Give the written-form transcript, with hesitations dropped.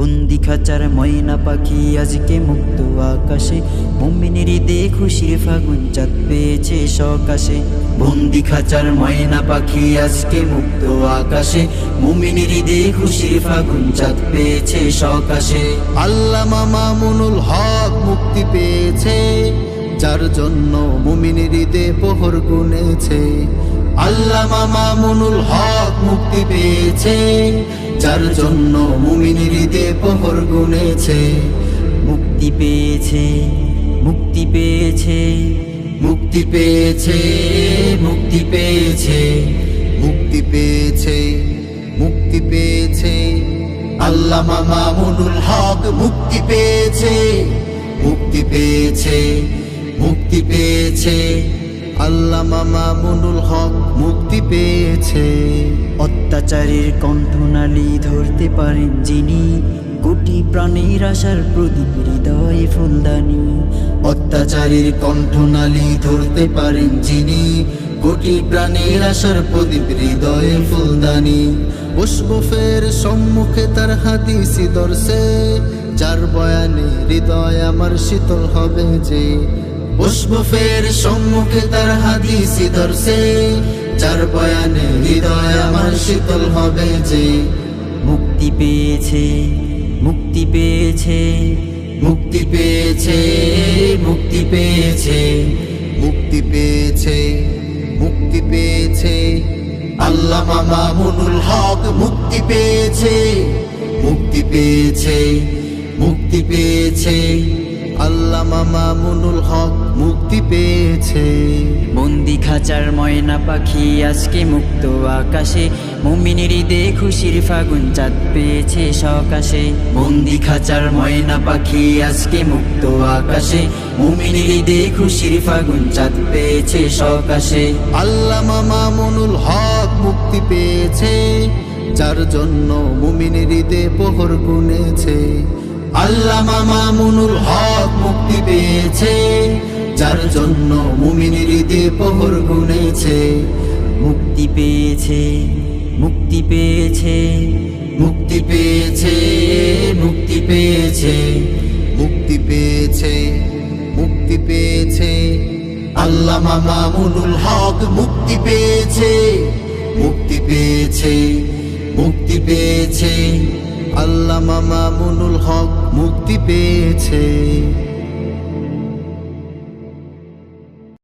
বন্দি খাঁচার ময়না পাখি আজকে মুক্ত আকাশে, মুমিনের ঈদে খুশির ফাগুন চাঁদ পেয়েছে সকাশে। বন্দি খাঁচার ময়না পাখি আজকে মুক্ত আকাশে, মুমিনের ঈদে খুশির ফাগুন চাঁদ পেয়েছে সকাশে। আল্লামা মামুনুল হক মুক্তি পেয়েছে, যার জন্য মুমিনের ঈদে প্রহর গুনেছে। আল্লামা মামুনুল হক মুক্তি পেয়েছে, যার জন্য মুমিনের ঈদে প্রহর গুনেছে। মুক্তি পেয়েছে, মুক্তি পেয়েছে, মুক্তি পেয়েছে, মুক্তি পেয়েছে, মুক্তি পেয়েছে, মুক্তি পেয়েছে। আল্লামা মামুনুল হক মুক্তি পেয়েছে, মুক্তি পেয়েছে, মুক্তি পেয়েছে। আল্লামা মামুনুল হক মুক্তি পেয়েছে। অত্যাচারের কণ্ঠনালী ধরতে পারেন যিনি, কোটি প্রাণীর আশার প্রদীপ হৃদয়ে ফুলদানি। অত্যাচারীর কণ্ঠনালী ধরতে পারেন যিনি, কোটি প্রাণীর আশার প্রদীপ হৃদয়ে ফুলদানি। বসবো ফের সম্মুখে তার হাদিসি দর্শে, যার বয়ানে হৃদয় আমার শীতল হবে যে। বসবো ফের সম্মুখে তার হাদিসি দর্শে, যার বয়ানে হৃদয় আমার শীতল হবে যে। মুক্তি পেয়েছে, মুক্তি পেয়েছে, মুক্তি পেয়েছে, মুক্তি পেয়েছে, মুক্তি পেয়েছে, মুক্তি পেয়েছে। আল্লামা মামুনুল হক মুক্তি পেয়েছে, মুক্তি পেয়েছে, মুক্তি পেয়েছে। আল্লামা মামুনুল হক মুক্তি পেয়েছে। বন্দি খাঁচার ময়না পাখি আজকে মুক্ত আকাশে, মুমিনের ঈদে খুশির ফাগুন চাঁদ পেয়েছে সকাশে। বন্দি খাঁচার ময়না পাখি আজকে মুক্ত আকাশে, মুমিনের ঈদে খুশির ফাগুন চাঁদ পেয়েছে সকাশে। আল্লামা মামুনুল হক মুক্তি পেয়েছে, যার জন্য মুমিনের ঈদে প্রহর গুনেছে। আল্লামা মামুনুল হক মুক্তি পেয়েছে, যার জন্য মুমিনের ঈদে প্রহর গুনেছে। মুক্তি পেয়েছে, মুক্তি পেয়েছে, মুক্তি পেয়েছে, মুক্তি পেয়েছে, মুক্তি পেয়েছে, মুক্তি পেয়েছে। আল্লামা মামুনুল হক মুক্তি পেয়েছে, মুক্তি পেয়েছে, মুক্তি পেয়েছে। আল্লামা মামুনুল হক মুক্তি পেয়েছে।